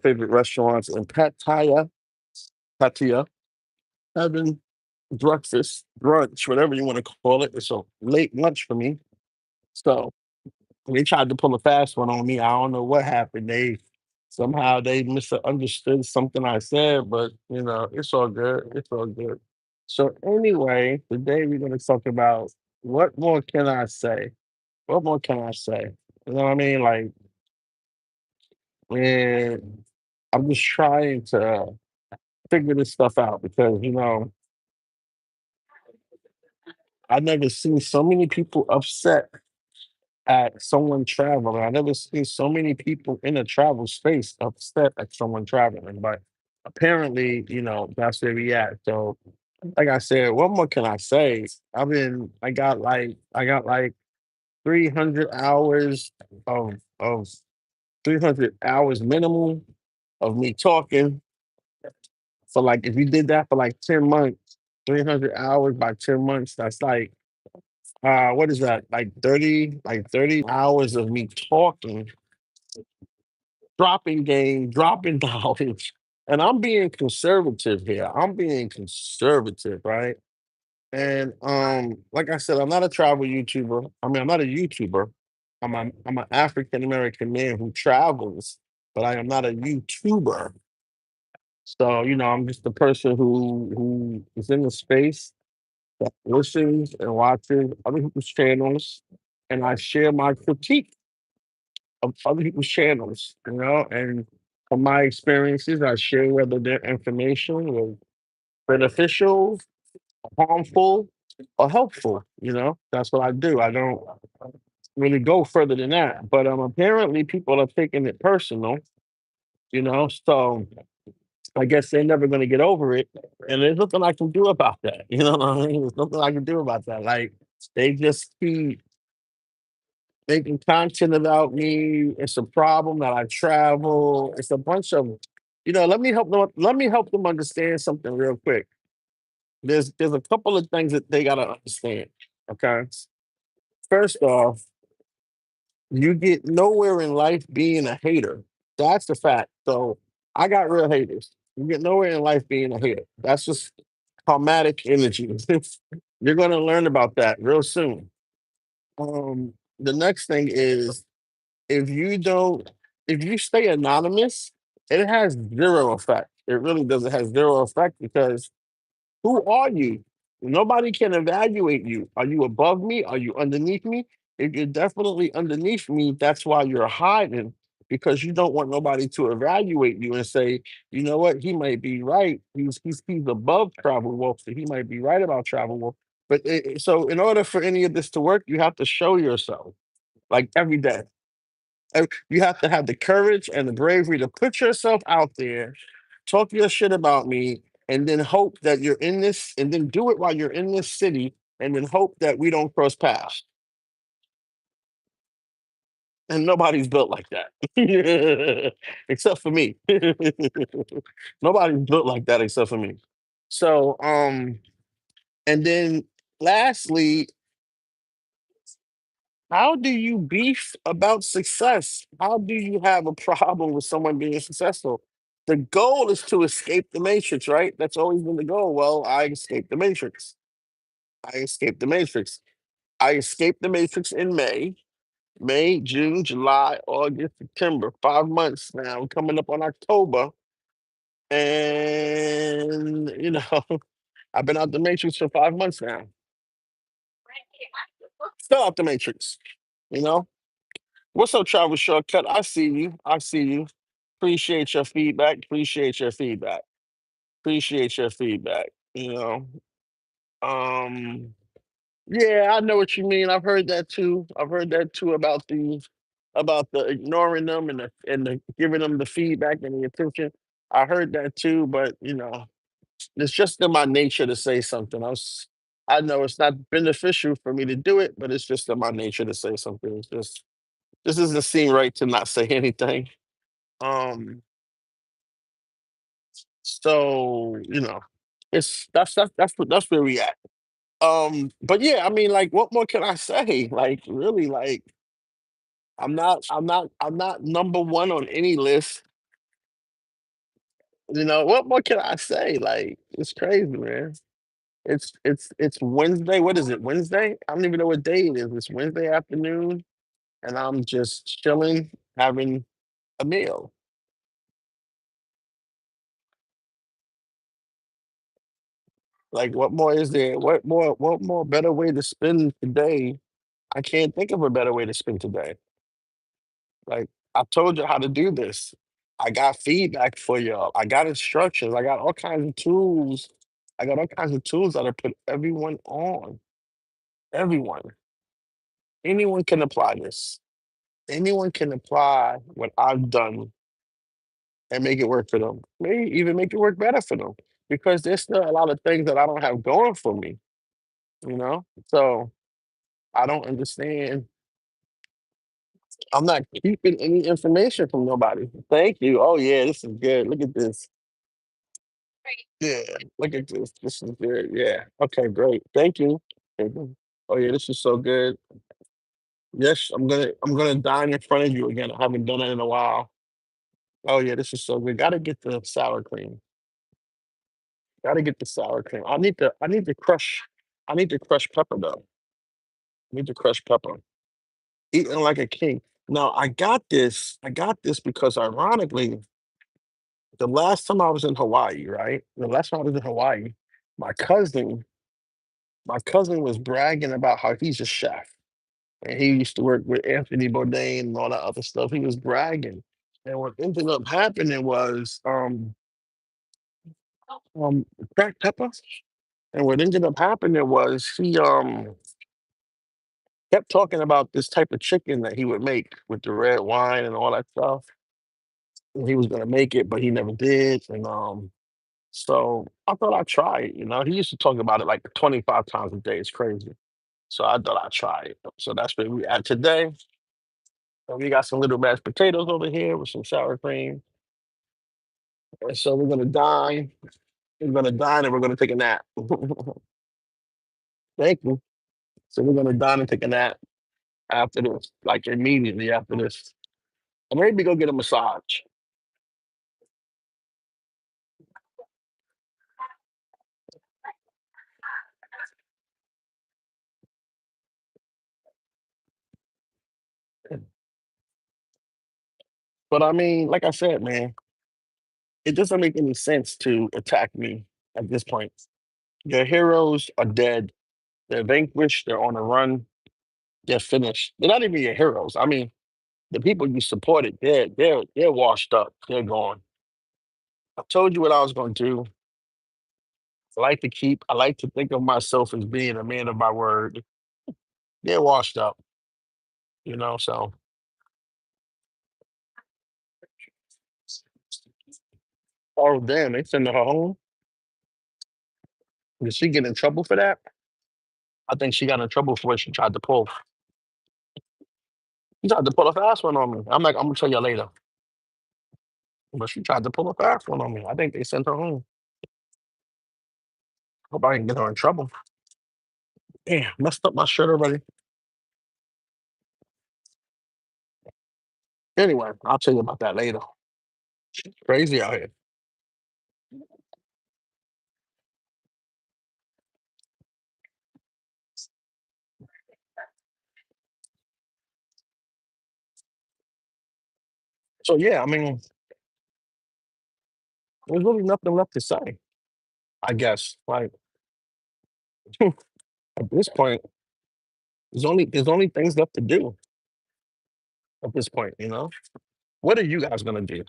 favorite restaurants in Pattaya, having breakfast, brunch, whatever you want to call it. It's a late lunch for me. So they tried to pull a fast one on me. I don't know what happened. They misunderstood something I said, but it's all good. It's all good. So anyway, today we're gonna talk about what more can I say? What more can I say? You know what I mean? Like, man, I'm just trying to figure this stuff out because I never seen so many people upset at someone traveling. I never seen so many people in a travel space upset at someone traveling. But apparently, that's where we at. So, like I said, what more can I say? I got like 300 hours of 300 hours minimum of me talking. So like if you did that for like 10 months, 300 hours by 10 months, that's like what is that? Like 30 hours of me talking, dropping game, dropping knowledge. And I'm being conservative here. I'm being conservative, right? And like I said, I'm not a travel YouTuber. I mean, I'm not a YouTuber. I'm an African American man who travels, but I am not a YouTuber. So, I'm just a person who is in the space that listens and watches other people's channels, and I share my critique of other people's channels, and from my experiences, I share whether their information was beneficial, harmful, or helpful. That's what I do. I don't really go further than that. But apparently, people are taking it personal. So I guess they're never going to get over it, and there's nothing I can do about that. You know what I mean? There's nothing I can do about that. Like they just keep making content about me. It's a problem that I travel. It's a bunch of, Let me help them. Let me help them understand something real quick. There's a couple of things that they gotta understand. Okay, first off, you get nowhere in life being a hater. That's the fact. So I got real haters. You get nowhere in life being a hater. That's just traumatic energy. You're gonna learn about that real soon. The next thing is if you don't if you stay anonymous, it has zero effect. It really does. It has zero effect because who are you? Nobody can evaluate you. Are you above me? Are you underneath me? If you're definitely underneath me, that's why you're hiding because you don't want nobody to evaluate you and say, you know what, he might be right. He's above Travel Wolf, so he might be right about Travel Wolf. But so in order for any of this to work, you have to show yourself like every day. You have to have the courage and the bravery to put yourself out there, talk your shit about me, and then hope that you're in this, and then do it while you're in this city, and then hope that we don't cross paths. And nobody's built like that, except for me. Nobody's built like that except for me. So, and then lastly, how do you beef about success? How do you have a problem with someone being successful? The goal is to escape the matrix, right? That's always been the goal. Well, I escaped the matrix. I escaped the matrix. I escaped the matrix in May, June, July, August, September. 5 months now. We're coming up on October. And, I've been out the matrix for 5 months now. Still out the matrix, you know? What's up, Travel Shortcut? I see you. I see you. Appreciate your feedback. Appreciate your feedback. Appreciate your feedback. Um, yeah, I know what you mean. I've heard that too. I've heard that too about the ignoring them and the giving them the feedback and the attention. I heard that too, but it's just in my nature to say something. I know it's not beneficial for me to do it, but it's just in my nature to say something. It's just this doesn't seem right to not say anything. Um, so that's where we at. But yeah, I mean, like, what more can I say? Like, really, like, I'm not number one on any list. what more can I say? Like, it's crazy, man. It's Wednesday. What is it? Wednesday? I don't even know what day it is. It's Wednesday afternoon, and I'm just chilling, having a meal. Like, what more is there? What more better way to spend today? I can't think of a better way to spend today. Like, I told you how to do this. I got feedback for y'all. I got instructions. I got all kinds of tools. I got all kinds of tools that I put everyone on. Everyone. Anyone can apply this. Anyone can apply what I've done and make it work for them. Maybe even make it work better for them. Because there's still a lot of things that I don't have going for me, you know? So I don't understand. I'm not keeping any information from nobody. Thank you. Oh yeah, this is good. Look at this. Yeah, look at this. This is good. Yeah. Okay, great. Thank you. Mhm. Oh yeah, this is so good. Yes, I'm gonna dine in front of you again. I haven't done it in a while. Oh yeah, this is so good. Gotta get the sour cream. Gotta get the sour cream. I need to crush pepper though. I need to crush pepper. Eating like a king. Now I got this because ironically, the last time I was in Hawaii, right? The last time I was in Hawaii, my cousin, my cousin was bragging about how he's a chef. And he used to work with Anthony Bourdain and all that other stuff. He was bragging. And what ended up happening was um cracked pepper. And what ended up happening was he kept talking about this type of chicken that he would make with the red wine and all that stuff. And he was gonna make it, but he never did. And so I thought I'd try it. He used to talk about it like 25 times a day. It's crazy. So I thought I'd try it. So that's where we at today. And we got some little mashed potatoes over here with some sour cream. And so we're gonna dine. We're gonna dine and we're gonna take a nap. Thank you. So we're gonna dine and take a nap after this, like immediately after this. Or maybe go get a massage. But I mean, like I said, man, it doesn't make any sense to attack me at this point. Your heroes are dead. They're vanquished. They're on the run. They're finished. They're not even your heroes. I mean, the people you supported, they're washed up. They're gone. I told you what I was going to do. I like to think of myself as being a man of my word. They're washed up. So oh damn, they sending her home. Did she get in trouble for that? I think she got in trouble for what she tried to pull. She tried to pull a fast one on me. I'm gonna tell you later. But she tried to pull a fast one on me. I think they sent her home. Hope I didn't get her in trouble. Damn, messed up my shirt already. Anyway, I'll tell you about that later. Crazy out here. So yeah, I mean, there's really nothing left to say. I guess. Like at this point, there's only things left to do at this point. What are you guys gonna do?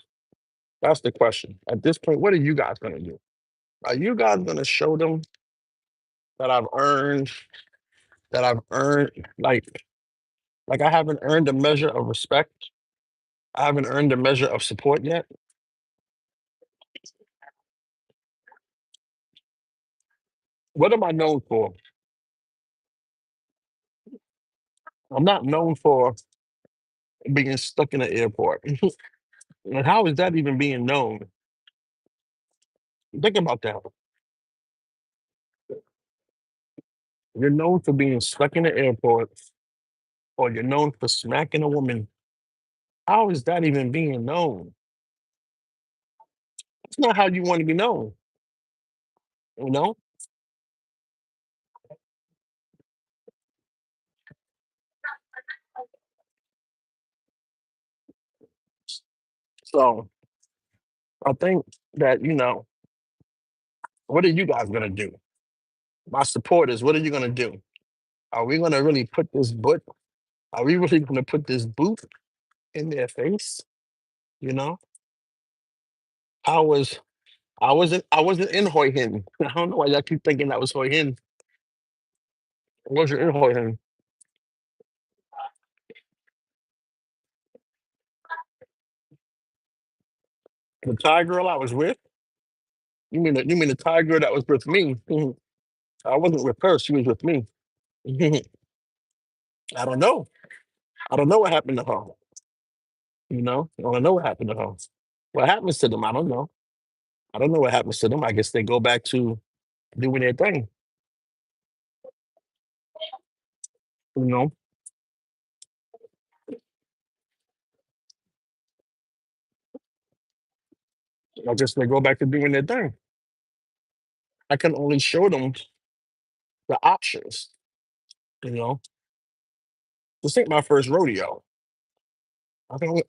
That's the question. At this point, what are you guys gonna do? Are you guys gonna show them that I've earned like I haven't earned a measure of respect? I haven't earned a measure of support yet. What am I known for? I'm not known for being stuck in an airport. And how is that even being known? Think about that. You're known for being stuck in the airport, or you're known for smacking a woman. How is that even being known? It's not how you want to be known, you know? So I think that, what are you guys gonna do? My supporters, what are you gonna do? Are we gonna really put this boot? Are we really gonna put this boot in their face? You know? I was I wasn't in Hoi Hin. I don't know why y'all keep thinking that was Hoi Hin. I wasn't in Hoi Hin. The Thai girl I was with? You mean the Thai girl that was with me? I wasn't with her, she was with me. I don't know. I don't know what happened to her. I don't know what happened to her. What happens to them? I don't know. I don't know what happens to them. I guess they go back to doing their thing. You know, I guess they go back to doing their thing. I can only show them the options. You know, this ain't my first rodeo.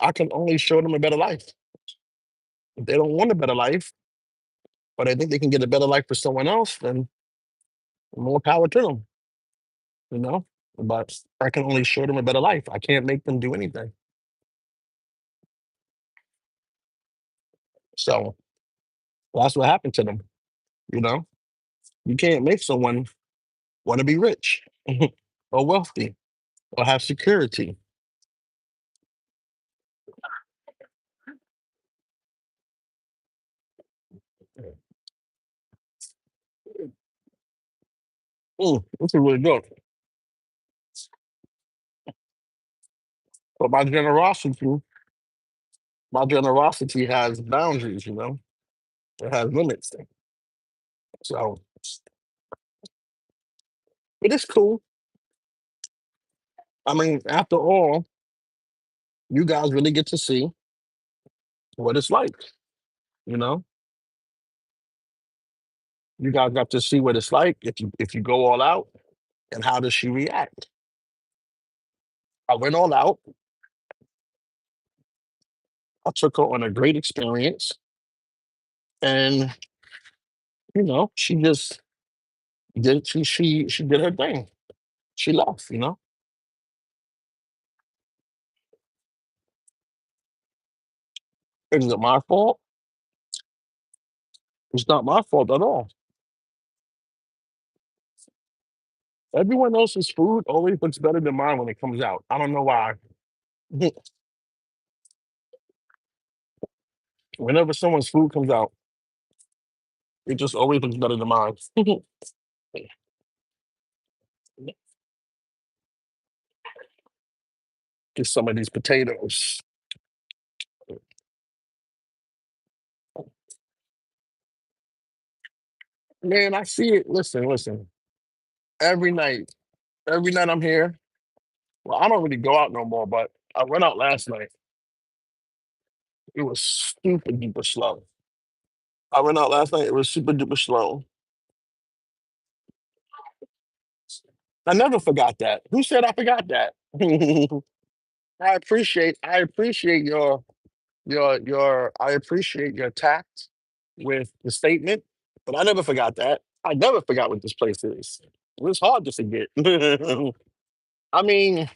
I can only show them a better life. If they don't want a better life, but I think they can get a better life for someone else, then more power to them. You know, but I can only show them a better life. I can't make them do anything. So that's what happened to them. You know, you can't make someone want to be rich or wealthy or have security. This is really good. But my generosity has boundaries. It has limits. So it is cool. I mean, after all, you guys really get to see what it's like. You know, you guys got to see what it's like if you go all out, and how does she react? I went all out. I took her on a great experience, and she just she did her thing. She left. Is it my fault? It's not my fault at all. Everyone else's food always looks better than mine when it comes out. I don't know why. Whenever someone's food comes out, it just always looks better than mine. Just some of these potatoes. Man, I see it. Listen, listen. Every night, every night I'm here. Well, I don't really go out no more, but I went out last night. It was super duper slow. I went out last night. It was super duper slow. I never forgot that. Who said I forgot that? I appreciate your tact with the statement, but I never forgot that. I never forgot what this place is. It was hard to forget. I mean,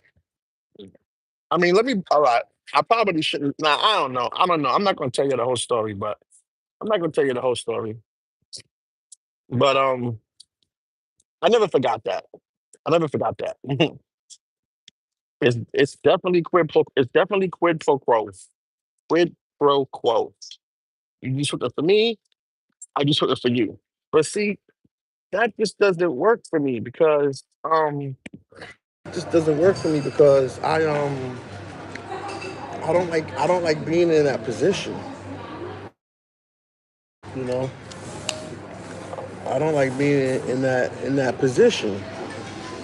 let me. All right, I probably shouldn't. Nah, I don't know. I don't know. I'm not going to tell you the whole story, but I'm not going to tell you the whole story. But I never forgot that. I never forgot that. It's definitely quid pro. It's definitely quid pro quo. Quid pro quo. You just hooked up for me. I just hooked up for you. But see, that just doesn't work for me because just doesn't work for me because I don't like being in that position. You know, I don't like being in that position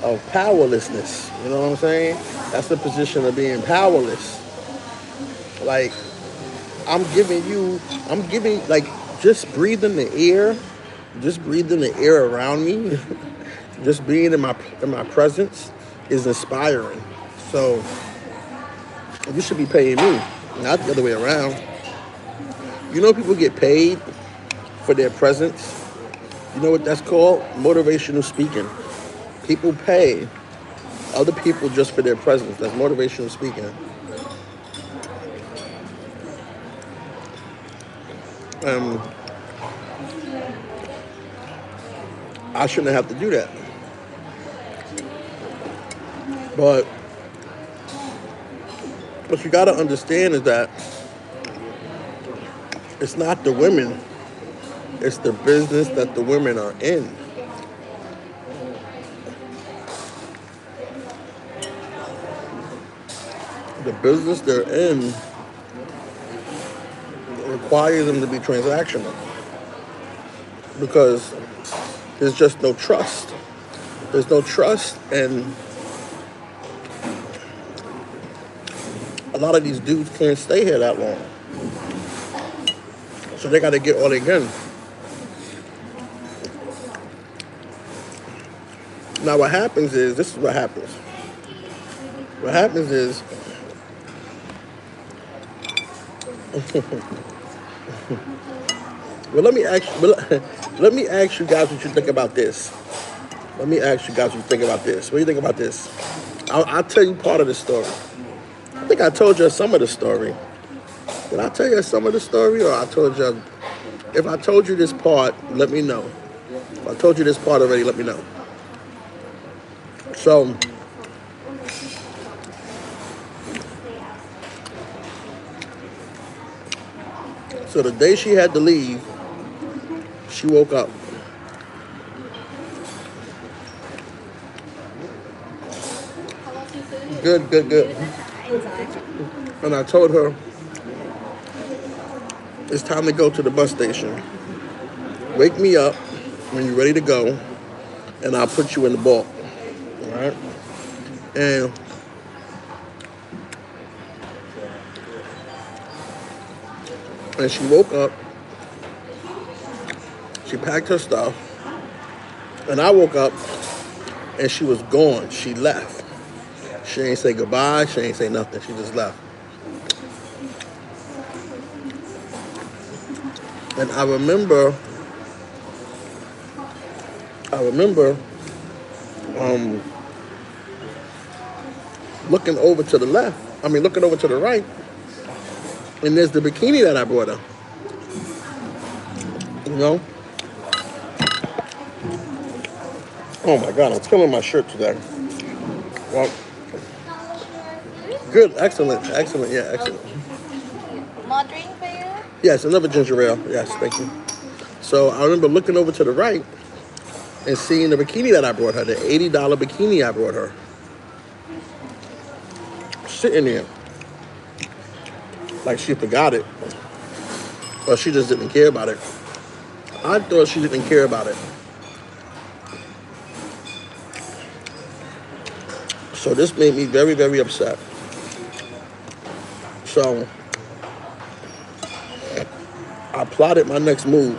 of powerlessness. You know what I'm saying? That's the position of being powerless. Like I'm giving you, I'm giving like just breathe in the air, just breathe in the air around me, just being in my presence is inspiring. So you should be paying me, not the other way around. You know, people get paid for their presence. You know what that's called? Motivational speaking. People pay other people just for their presence. That's motivational speaking. Um, I shouldn't have to do that. But what you got to understand is that it's not the women, it's the business that the women are in. The business they're in requires them to be transactional because there's just no trust. There's no trust, and a lot of these dudes can't stay here that long. So they got to get all they can. Now, what happens is this is what happens. What happens is well, let me ask you guys what you think about this. Let me ask you guys what you think about this. What do you think about this? I'll tell you part of the story. I think I told you some of the story. Did I tell you some of the story, or I told you? If I told you this part, let me know. If I told you this part already, let me know. So, so the day she had to leave, she woke up. Good, good, good. And I told her, it's time to go to the bus station. Wake me up when you're ready to go, and I'll put you in the ball. All right? And she woke up, she packed her stuff, and I woke up, and she was gone. She left. She ain't say goodbye. She ain't say nothing. She just left. And I remember um, looking over to the left. I mean, looking over to the right, and there's the bikini that I brought her. You know? Oh my God, I'm killing my shirt today. Well, good, excellent, excellent, yeah, excellent. More drink for you? Yes, another ginger ale. Yes, thank you. So I remember looking over to the right and seeing the bikini that I brought her, the $80 bikini I brought her, sitting there. Like she forgot it. Or she just didn't care about it. I thought she didn't care about it. So this made me very, very upset. So I plotted my next move,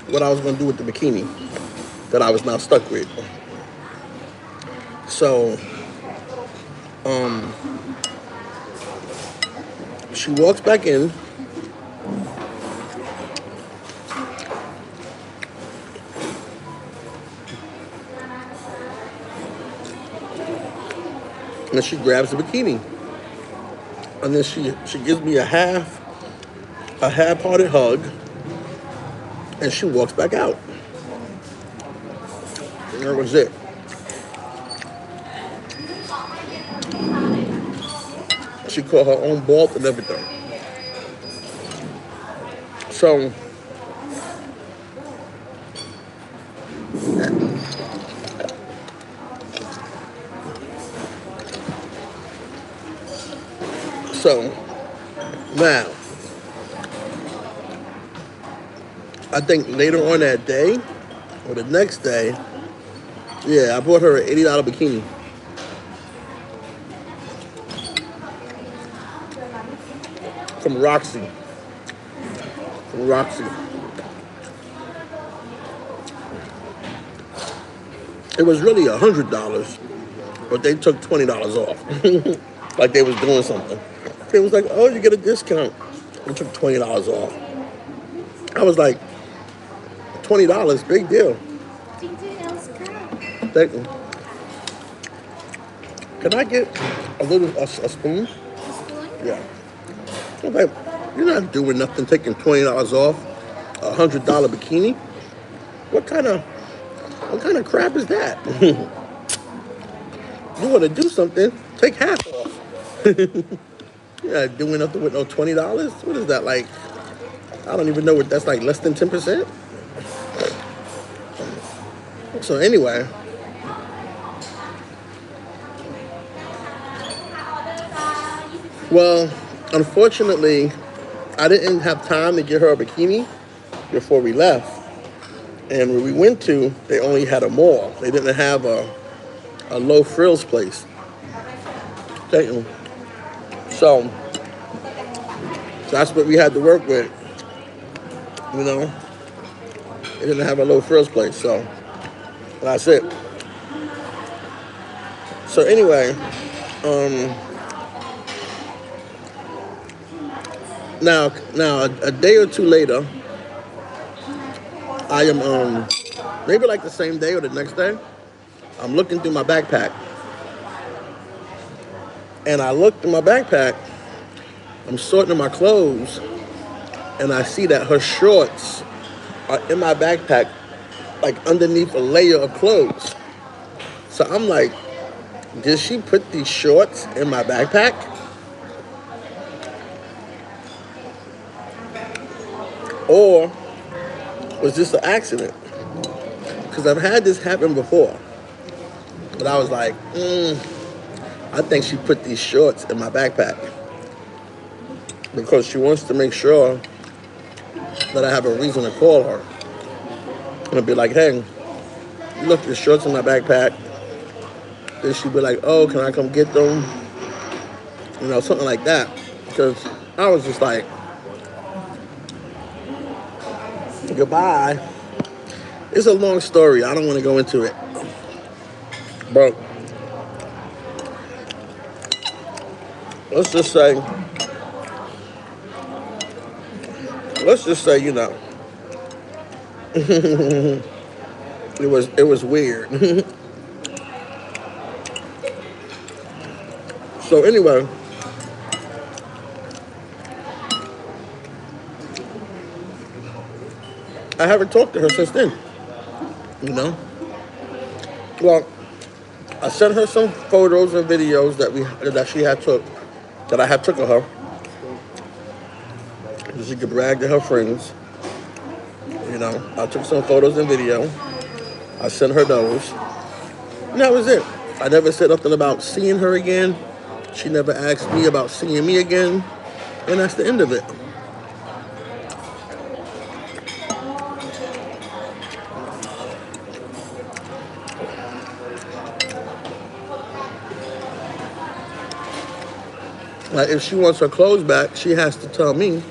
what I was going to do with the bikini that I was now stuck with. So she walks back in. And she grabs the bikini. And then she gives me a half-hearted hug, and she walks back out. And that was it. She caught her own bolt and everything. So now, I think later on that day or the next day, yeah, I bought her an $80 bikini. From Roxy. from Roxy. It was really $100, but they took $20 off, like they was doing something. It was like, oh, you get a discount. They took $20 off. I was like, $20, big deal. Thank you. Can I get a spoon? Yeah. I'm like, you're not doing nothing, taking $20 off $100 bikini. What kind of crap is that? You want to do something? Take half off. You're not doing nothing with no $20. What is that like? I don't even know what that's like. Less than 10%. So anyway, well, unfortunately, I didn't have time to get her a bikini before we left. And where we went to, they only had a mall. They didn't have a low frills place. So that's what we had to work with. You know, they didn't have a low frills place. So that's it. So anyway, now a day or two later, I am maybe like the same day or the next day, I'm looking through my backpack, and I looked in my backpack. I'm sorting my clothes, and I see that her shorts are in my backpack, like underneath a layer of clothes. So I'm like, did she put these shorts in my backpack? Or was this an accident? Because I've had this happen before. But I was like, I think she put these shorts in my backpack. Because she wants to make sure that I have a reason to call her. And be like, hey, you left your shorts in my backpack. Then she'd be like, oh, can I come get them? You know, something like that. Because I was just like, goodbye. It's a long story. I don't want to go into it. But let's just say, you know, it was weird. So anyway, I haven't talked to her since then. You know, well, I sent her some photos and videos that she had took, that I had took of her, so she could brag to her friends. You know, I took some photos and video. I sent her those. And that was it. I never said nothing about seeing her again. She never asked me about seeing me again. And that's the end of it. Like, if she wants her clothes back, she has to tell me,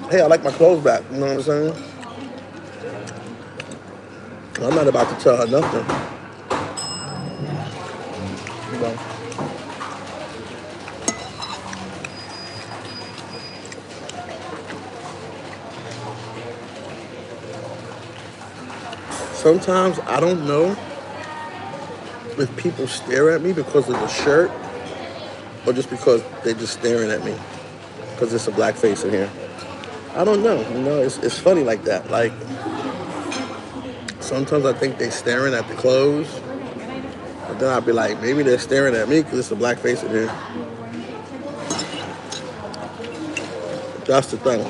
hey, I like my clothes back. You know what I'm saying? I'm not about to tell her nothing. You know? Sometimes I don't know if people stare at me because of the shirt or just because they're just staring at me because it's a black face in here. I don't know. You know, it's funny like that. Like, sometimes I think they're staring at the clothes, but then I'll be like, maybe they're staring at me because it's a black face in here. That's the thing.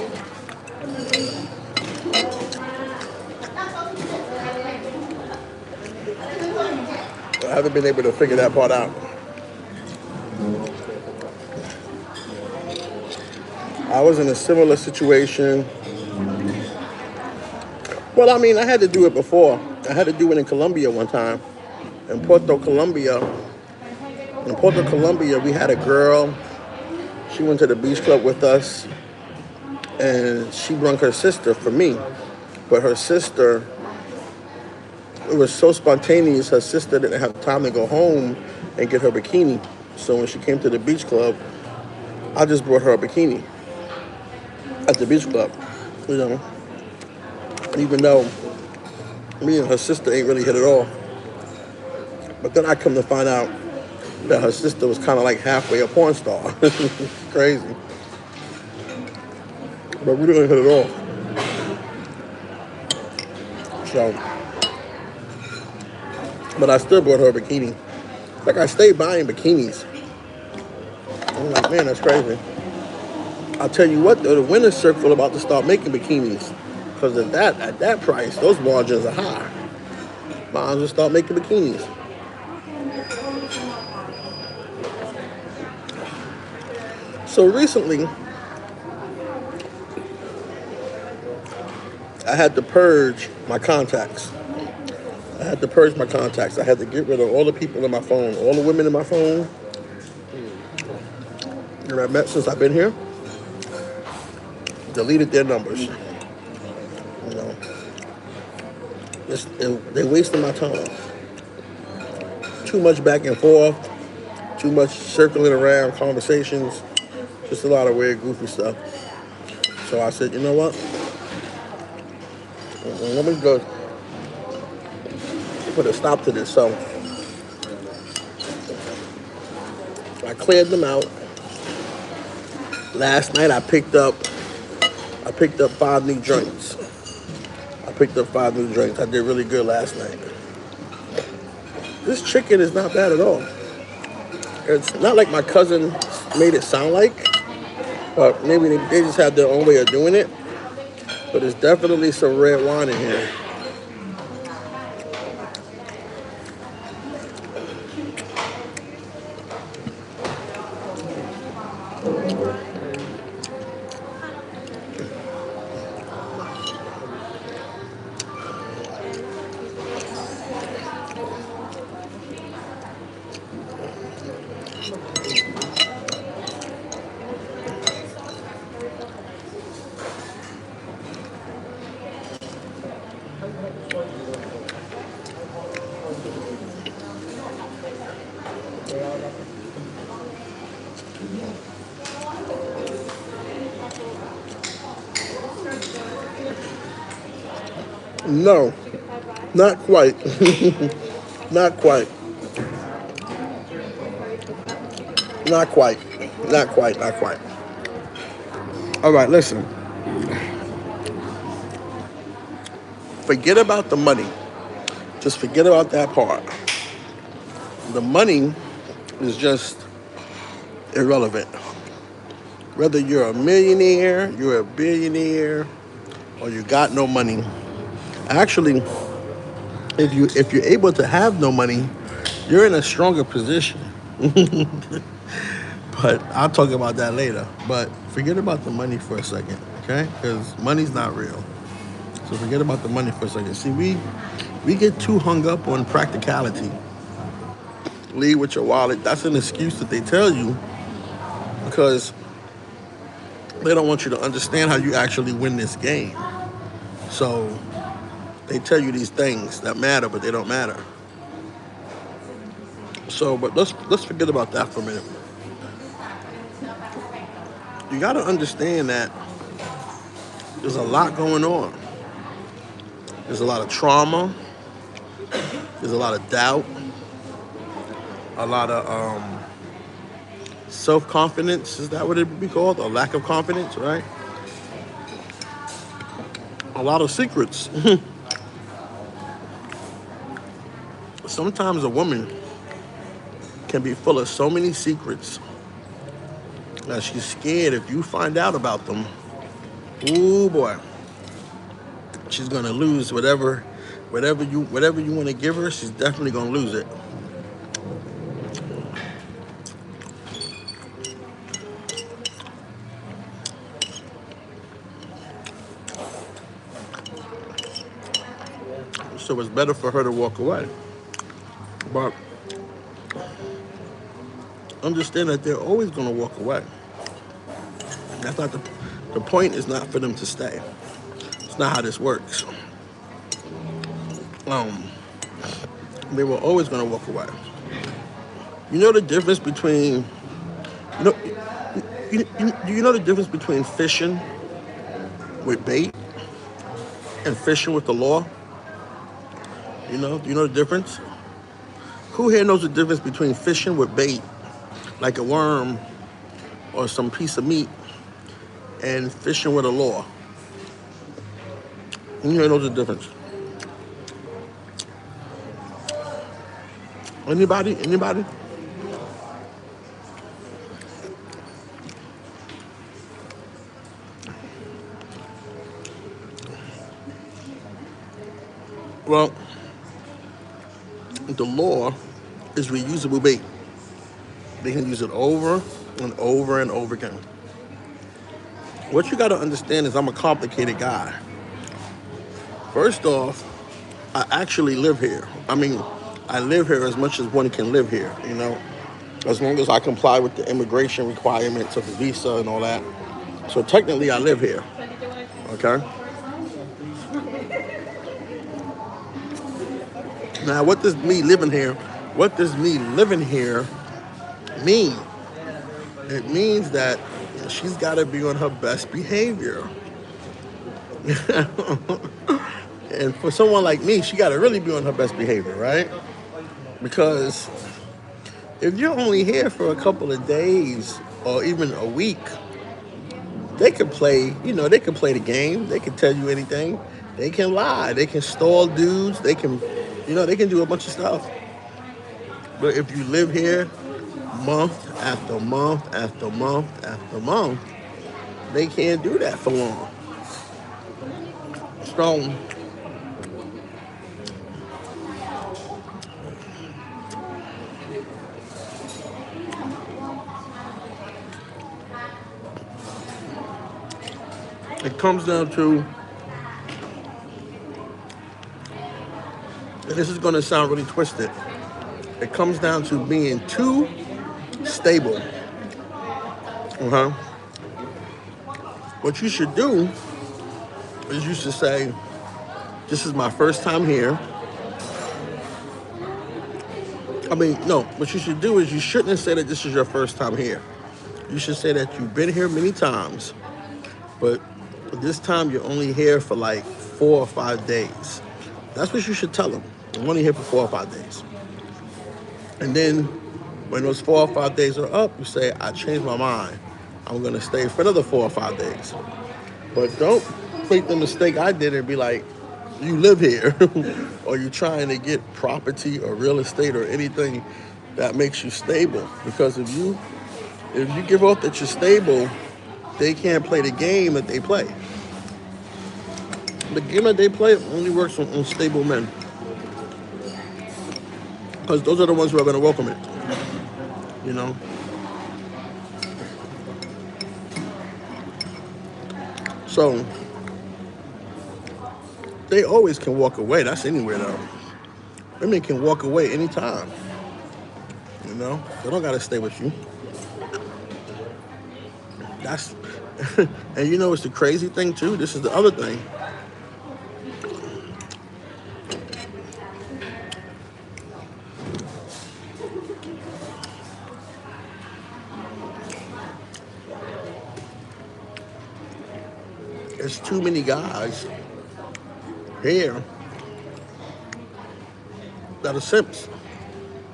I haven't been able to figure that part out. I was in a similar situation. Well, I mean, I had to do it before. I had to do it in Colombia one time. In Puerto Colombia, we had a girl. She went to the beach club with us. and she brung her sister for me. But her sister, it was so spontaneous. Her sister didn't have time to go home and get her bikini. So when she came to the beach club, I just brought her a bikini at the beach club. You know, even though me and her sister ain't really hit it off. But then I come to find out that her sister was kind of like halfway a porn star. Crazy. But we didn't hit it off. So, but I still bought her a bikini. Like I stayed buying bikinis. I'm like, man, that's crazy. I'll tell you what, though, the winner's circle about to start making bikinis. Because at that price, those margins are high. Might as well start making bikinis. So recently, I had to purge my contacts. I had to purge my contacts. I had to get rid of all the people in my phone, all the women in my phone that I've met since I've been here. Deleted their numbers. You know, they wasting my time. Too much back and forth. Too much circling around conversations. Just a lot of weird, goofy stuff. So I said, you know what? Let me go put a stop to this. So I cleared them out. Last night I picked up 5 new joints. I picked up 5 new joints. I did really good last night. This chicken is not bad at all. It's not like my cousin made it sound like, but maybe they just have their own way of doing it. But there's definitely some red wine in here. No, not quite. Not quite. Not quite. Not quite. Not quite. All right, listen. Forget about the money. Just forget about that part. The money is just irrelevant. Whether you're a millionaire, you're a billionaire, or you got no money. Actually, if you're able to have no money, you're in a stronger position. But I'll talk about that later. But forget about the money for a second, okay? Because money's not real. So forget about the money for a second. See, we get too hung up on practicality. Leave with your wallet. That's an excuse that they tell you because they don't want you to understand how you actually win this game. So they tell you these things that matter, but they don't matter. So, but let's forget about that for a minute. You got to understand that there's a lot going on. There's a lot of trauma. There's a lot of doubt. A lot of self confidence. Is that what it would be called? A lack of confidence, right? A lot of secrets. Sometimes a woman can be full of so many secrets that she's scared if you find out about them. Ooh boy, she's gonna lose whatever you want to give her. She's definitely gonna lose it. So it's better for her to walk away. But understand that they're always gonna walk away. That's not the The point is not for them to stay. It's not how this works. Um, they were always going to walk away. You know the difference between you know do you know the difference between fishing with bait and fishing with the law? Do you know the difference? Who here knows the difference between fishing with bait, like a worm or some piece of meat, and fishing with a lure? Who here knows the difference? Anybody? Anybody? Well, the lure is reusable bait. They can use it over and over and over again. What you got to understand is I'm a complicated guy. First off, I actually live here. I mean, I live here as much as one can live here, as long as I comply with the immigration requirements of the visa and all that. So technically, I live here, okay? Now, what does me living here mean? It means that she's got to be on her best behavior. And for someone like me, she got to really be on her best behavior, right? Because if you're only here for a couple of days or even a week, they can play the game. They can tell you anything. They can lie. They can stall dudes. They can do a bunch of stuff. But if you live here month after month after month after month, they can't do that for long. So it comes down to, and this is going to sound really twisted, it comes down to being too stable. Uh-huh. What you should do is you should say, this is my first time here. I mean, no, what you should do is you shouldn't say that this is your first time here. You should say that you've been here many times, but this time you're only here for like 4 or 5 days. That's what you should tell them. I'm only here for 4 or 5 days. And then when those 4 or 5 days are up, you say, I changed my mind. I'm going to stay for another 4 or 5 days. But don't make the mistake I did and be like, you live here or you're trying to get property or real estate or anything that makes you stable. Because if you give off that you're stable, they can't play the game that they play. The game that they play only works on unstable men. Because those are the ones who are going to welcome it. You know? So, they always can walk away. That's anywhere, though. Women can walk away anytime. They don't got to stay with you. That's, and it's the crazy thing, too. This is the other thing. There's too many guys here that are simps.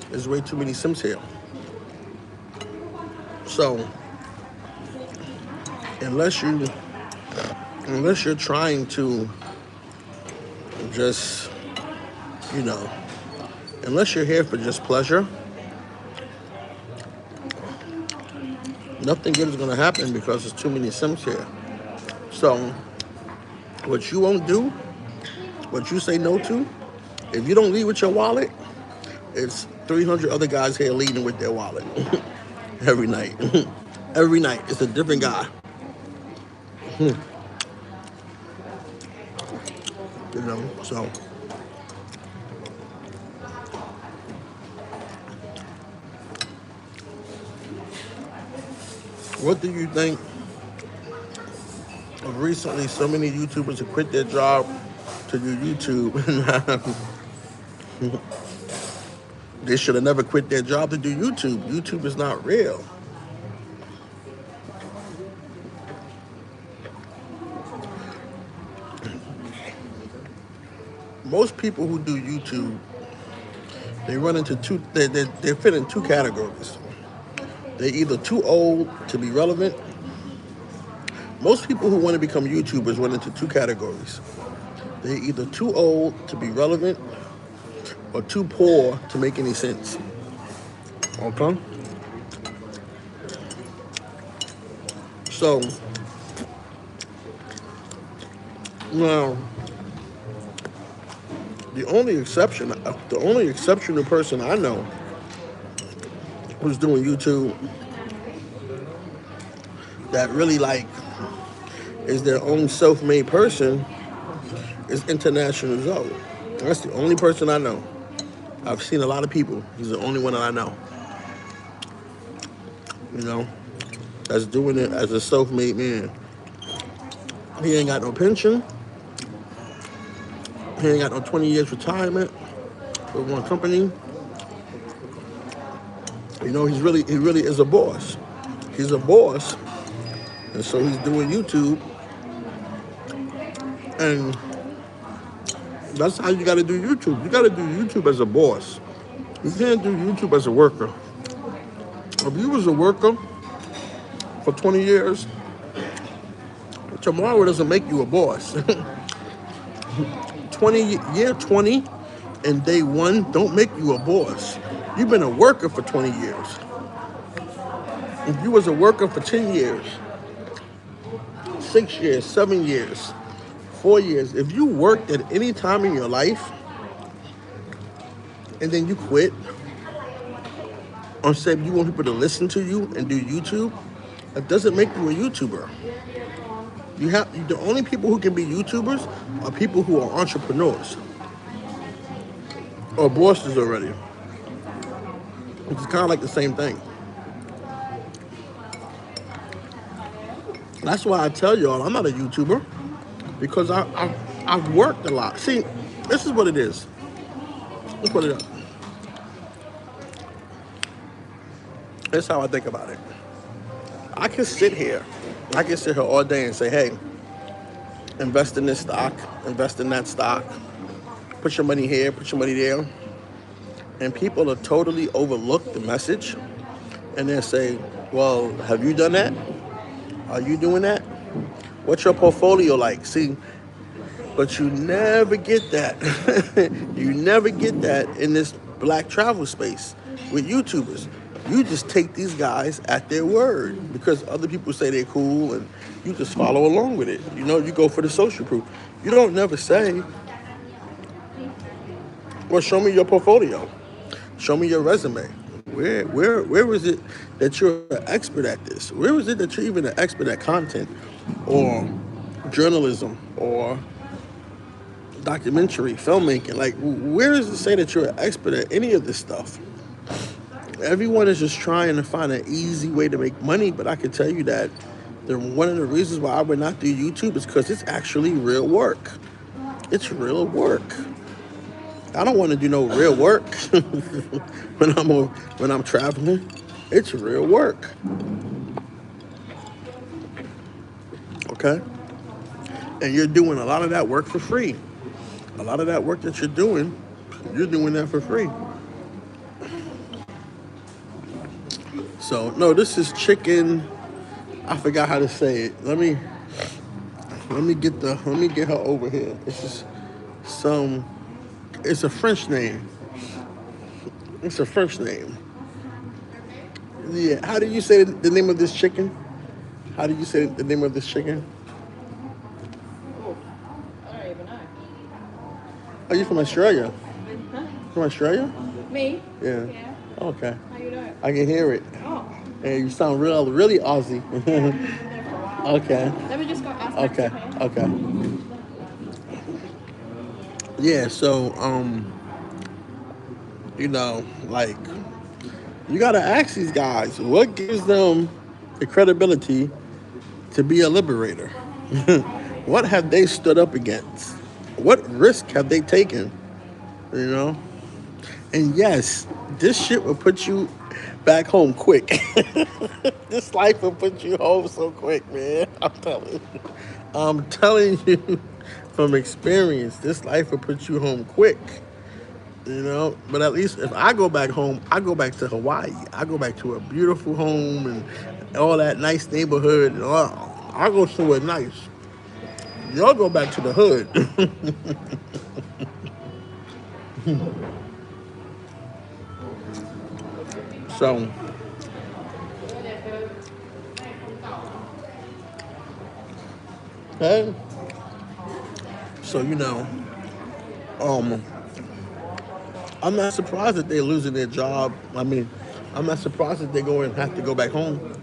There's way too many simps here. So unless you're trying to just, unless you're here for just pleasure, nothing good is going to happen because there's too many simps here. So what you won't do, what you say no to, if you don't lead with your wallet, it's 300 other guys here leading with their wallet every night. Every night, it's a different guy. So what do you think recently so many YouTubers have quit their job to do YouTube. They should have never quit their job to do YouTube. YouTube is not real. Most people who do YouTube, they run into they fit in two categories. They're either too old to be relevant. Most people who want to become YouTubers run into two categories. They're either too old to be relevant or too poor to make any sense. Okay? So, now, the only exceptional person I know who's doing YouTube that really like is their own self-made person is International Zoe. That's the only person I know. I've seen a lot of people. He's the only one that I know. You know, that's doing it as a self-made man. He ain't got no pension. He ain't got no 20 years retirement with one company. You know, he really is a boss. He's a boss, and so he's doing YouTube, and that's how you got to do YouTube. You got to do YouTube as a boss. You can't do YouTube as a worker. If you was a worker for 20 years, tomorrow doesn't make you a boss. 20 and day one don't make you a boss. You've been a worker for 20 years. If you was a worker for 10 years, 6 years, 7 years, 4 years, if you worked at any time in your life and then you quit or said you want people to listen to you and do YouTube, that doesn't make you a YouTuber. The only people who can be YouTubers are people who are entrepreneurs or bosses already, which is kind of like the same thing. That's why I tell y'all I'm not a YouTuber because I've worked a lot. See, this is what it is. Let's put it up. That's how I think about it. I can sit here. I can sit here all day and say, hey, invest in this stock, invest in that stock, put your money here, put your money there. And people will totally overlook the message and then say, well, have you done that? Are you doing that? What's your portfolio like? See, but you never get that. You never get that in this black travel space with YouTubers. You just take these guys at their word because other people say they're cool and you just follow along with it. You know, you go for the social proof. You don't never say, well, show me your portfolio. Show me your resume. Where is it that you're an expert at this? Where is it that you're even an expert at content or journalism or documentary, filmmaking? Like, where does it say that you're an expert at any of this stuff? Everyone is just trying to find an easy way to make money, but I can tell you that one of the reasons why I would not do YouTube is because it's actually real work. It's real work. I don't want to do no real work when I'm traveling. It's real work. Okay? And you're doing a lot of that work for free. A lot of that work that you're doing that for free. So no, this is chicken. I forgot how to say it. Let me get her over here. This is it's a French name. It's a French name. Yeah. How do you say the name of this chicken? How do you say the name of this chicken? Oh, I don't even know. Are you from Australia? Huh? From Australia? Me? Yeah. Yeah. Okay. How you doing? I can hear it. Oh. And you sound really Aussie. Yeah, I've been there for a while. Okay. Let me just go ask Okay. Mexico. Okay. Yeah. So you know, like you gotta ask these guys what gives them the credibility to be a liberator. What have they stood up against? What risk have they taken? You know? And yes, this shit will put you back home quick. This life will put you home so quick, man. I'm telling you. I'm telling you from experience, this life will put you home quick. You know, but at least if I go back home, I go back to Hawaii. I go back to a beautiful home and all that nice neighborhood. And all. I go somewhere nice. Y'all go back to the hood. So, hey, so um, I'm not surprised that they're losing their job. I mean, I'm not surprised that they go and have to go back home.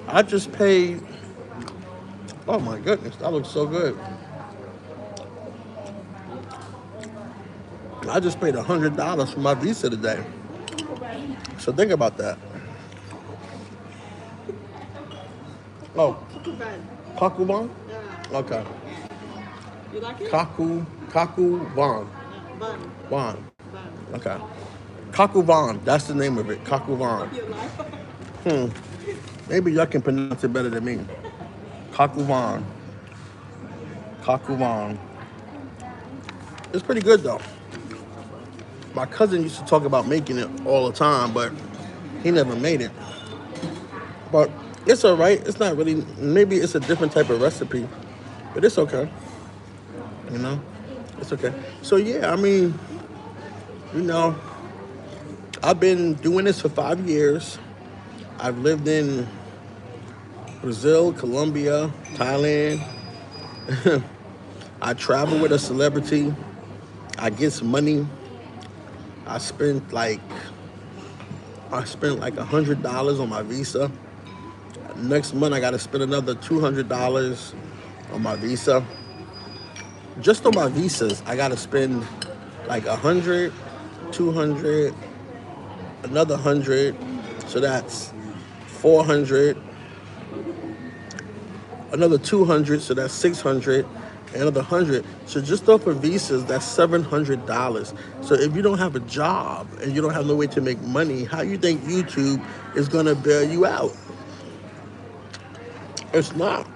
I just paid. Oh my goodness, that looks so good. I just paid $100 for my visa today. So think about that. Oh, Too bad. Kakuban? Yeah. Okay. You like it? Kakuban. Yeah. Bun. Van. Bun. Okay. Kakuvan. That's the name of it. Kakuvan. You like? Hmm. Maybe y'all can pronounce it better than me. Kakuvan. Kakuvan. It's pretty good though. My cousin used to talk about making it all the time, but he never made it. But it's all right. It's not really. Maybe it's a different type of recipe, but it's okay. You know, it's okay. So yeah, I mean, you know, I've been doing this for 5 years. I've lived in Brazil, Colombia, Thailand. I travel with a celebrity. I get some money. I spent like $100 on my visa. Next month I gotta spend another $200 on my visa. Just on my visas, I gotta spend like 100, 200, another 100. So that's 400, another 200, so that's 600, another 100. So just off of visas, that's $700. So if you don't have a job and you don't have no way to make money, how you think YouTube is gonna bail you out? It's not.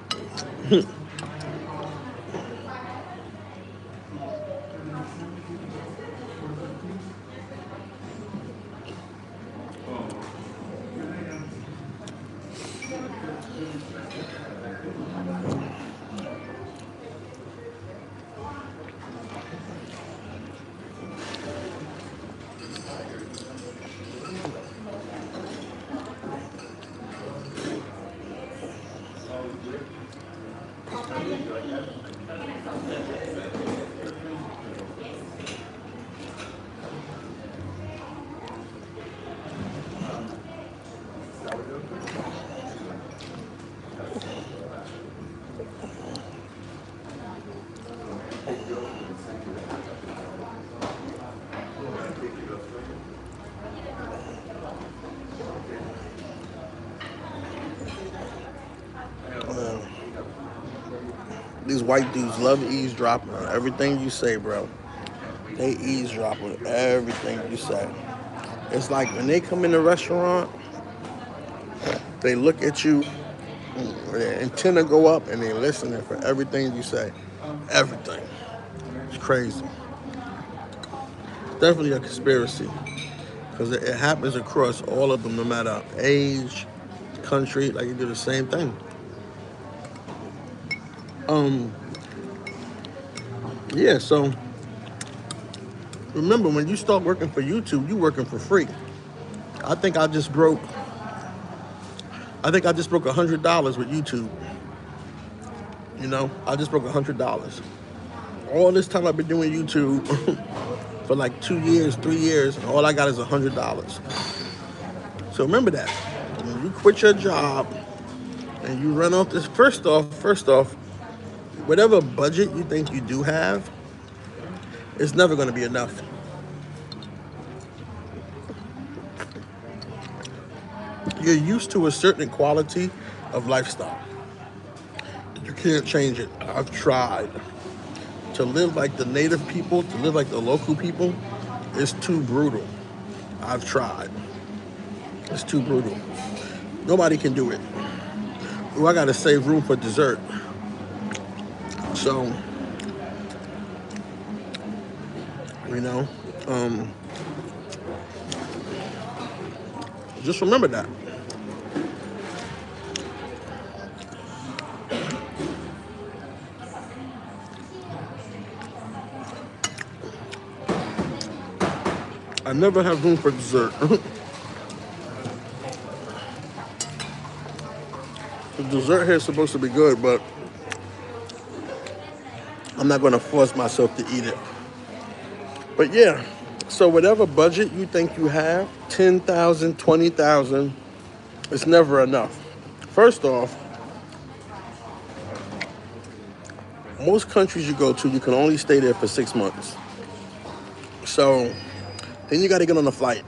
These white dudes love eavesdropping on everything you say, bro. They eavesdrop on everything you say. It's like when they come in the restaurant, they look at you, their antenna go up, and they listening for everything you say. Everything. It's crazy. Definitely a conspiracy because it happens across all of them, no matter age, country. Like you do the same thing. Um, yeah. So remember, when you start working for YouTube, you working for free. I think I just broke. I think I just broke $100 with YouTube. You know, I just broke $100. All this time I've been doing YouTube for like 2 years, 3 years, and all I got is $100. So remember that. When you quit your job and you run off this, first off, whatever budget you think you do have, it's never going to be enough. You're used to a certain quality of lifestyle. You can't change it. I've tried to live like the native people, to live like the local people. It's too brutal. I've tried. It's too brutal. Nobody can do it. Well, I gotta save room for dessert. So, you know, um, just remember that. I never have room for dessert. The dessert here is supposed to be good, but I'm not gonna force myself to eat it. But yeah, so whatever budget you think you have, 10,000, 20,000, it's never enough. First off, most countries you go to, you can only stay there for 6 months. So then you got to get on a flight.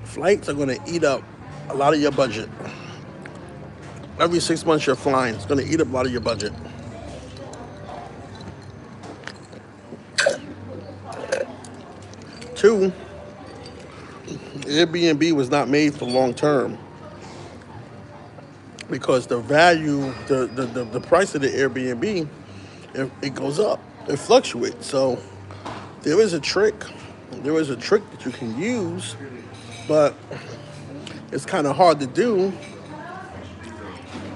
Flights are going to eat up a lot of your budget. Every 6 months you're flying, it's going to eat up a lot of your budget. Two, Airbnb was not made for long term because the value, the price of the Airbnb, it goes up, it fluctuates. So there is a trick. There is a trick that you can use, but it's kind of hard to do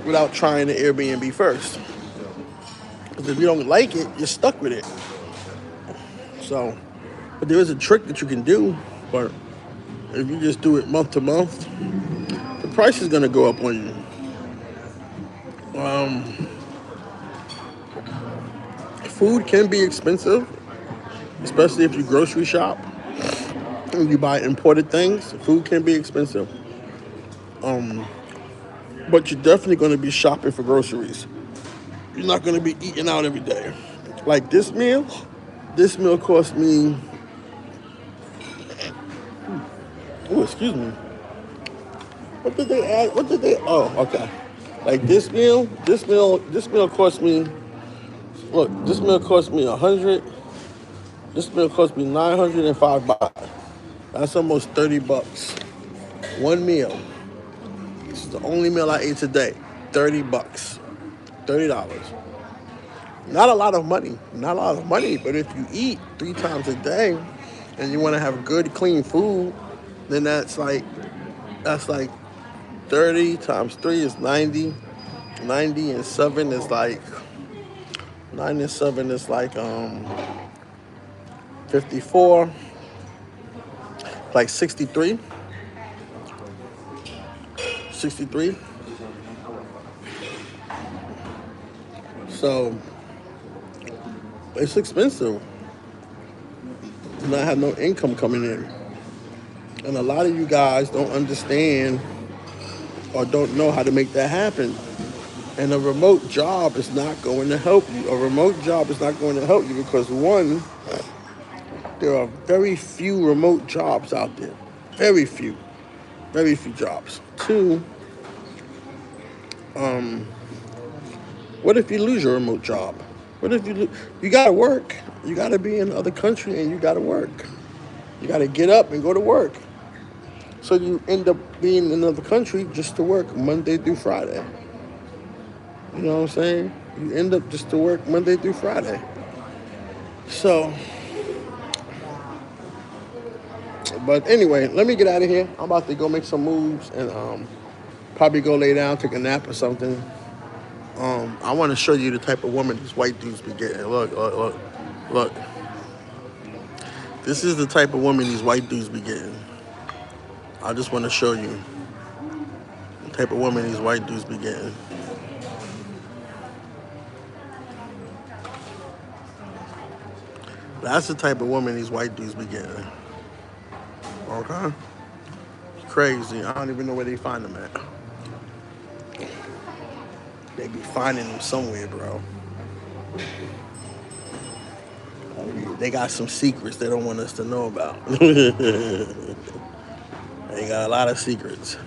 without trying the Airbnb first. Because if you don't like it, you're stuck with it. So, but there is a trick that you can do, but if you just do it month to month, the price is gonna go up on you. Food can be expensive, especially if you grocery shop and you buy imported things. Food can be expensive, but you're definitely gonna be shopping for groceries. You're not gonna be eating out every day. Like this meal, cost me. Oh, excuse me. What did they add? What did they? Oh, okay. Like this meal cost me. Look, this meal cost me 100. This meal cost me 905 baht. That's almost $30. One meal. This is the only meal I ate today. $30. $30. Not a lot of money. Not a lot of money. But if you eat 3 times a day, and you want to have good, clean food, then that's like 30 times 3 is 90. 90 and 7 is like 9 and 7 is like 54, like 63. 63. So it's expensive to not have no income coming in. And a lot of you guys don't understand or don't know how to make that happen. And a remote job is not going to help you. A remote job is not going to help you because one, there are very few remote jobs out there. Very few. Very few jobs. Two, what if you lose your remote job? What if you gotta work? You gotta be in another country and you gotta work. You gotta get up and go to work. So you end up being in another country just to work Monday through Friday. You know what I'm saying? You end up just to work Monday through Friday. So, but anyway, let me get out of here. I'm about to go make some moves and probably go lay down, take a nap or something. I want to show you the type of woman these white dudes be getting. Look, look, look, look. This is the type of woman these white dudes be getting. I just want to show you the type of woman these white dudes be getting. That's the type of woman these white dudes be getting. Okay? Crazy. I don't even know where they find them at. They be finding them somewhere, bro. They got some secrets they don't want us to know about. They got a lot of secrets.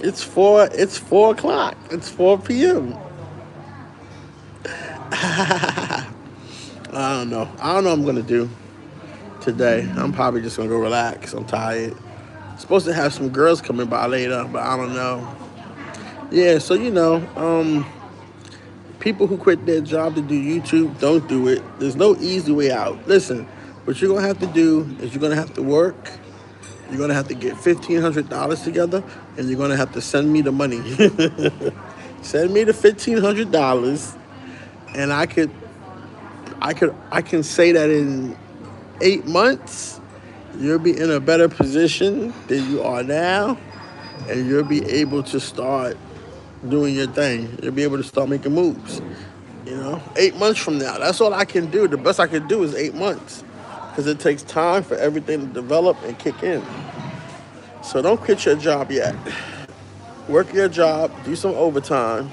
It's 4 o'clock. It's 4 p.m. I don't know. I don't know what I'm gonna do today. I'm probably just gonna go relax. I'm tired. Supposed to have some girls coming by later, but I don't know. Yeah, so people who quit their job to do YouTube, don't do it. There's no easy way out. Listen, what you're gonna have to do is you're gonna have to work. You're gonna have to get $1,500 together, and you're gonna have to send me the money. Send me the $1,500, and I can say that in 8 months, you'll be in a better position than you are now, and you'll be able to start doing your thing. You'll be able to start making moves. 8 months from now, that's all I can do. The best I can do is 8 months, because it takes time for everything to develop and kick in. So don't quit your job yet. Work your job, do some overtime,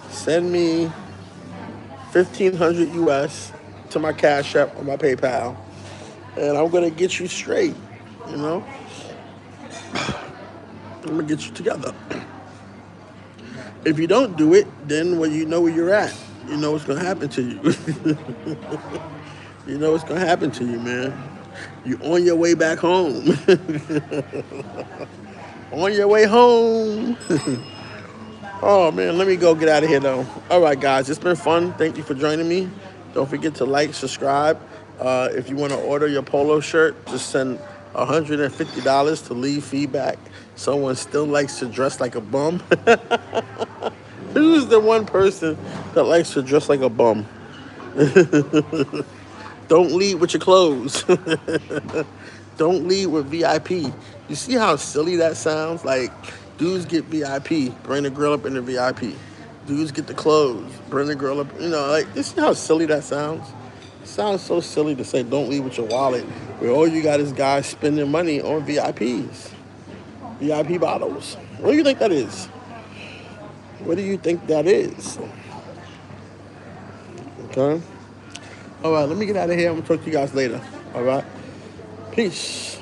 send me 1,500 US to my Cash App or my PayPal, and I'm gonna get you straight. You know, I'm gonna get you together. If you don't do it, then well, you know where you're at. You know what's gonna happen to you. You know what's gonna happen to you, man. You on your way back home. On your way home. Oh man, let me go get out of here though. All right, guys, it's been fun. Thank you for joining me. Don't forget to like, subscribe. If you want to order your polo shirt, just send $150 to leave feedback. Someone still likes to dress like a bum. Who's the one person that likes to dress like a bum? Don't lead with your clothes. Don't lead with VIP. You see how silly that sounds? Like, dudes get VIP, bring the girl up in the VIP. Dudes get the clothes, bring the girl up. Like, you see how silly that sounds? It sounds so silly to say don't leave with your wallet, where all you got is guys spending money on VIPs, VIP bottles. What do you think that is? What do you think that is? Okay. All right, let me get out of here. I'm gonna talk to you guys later. All right. Peace.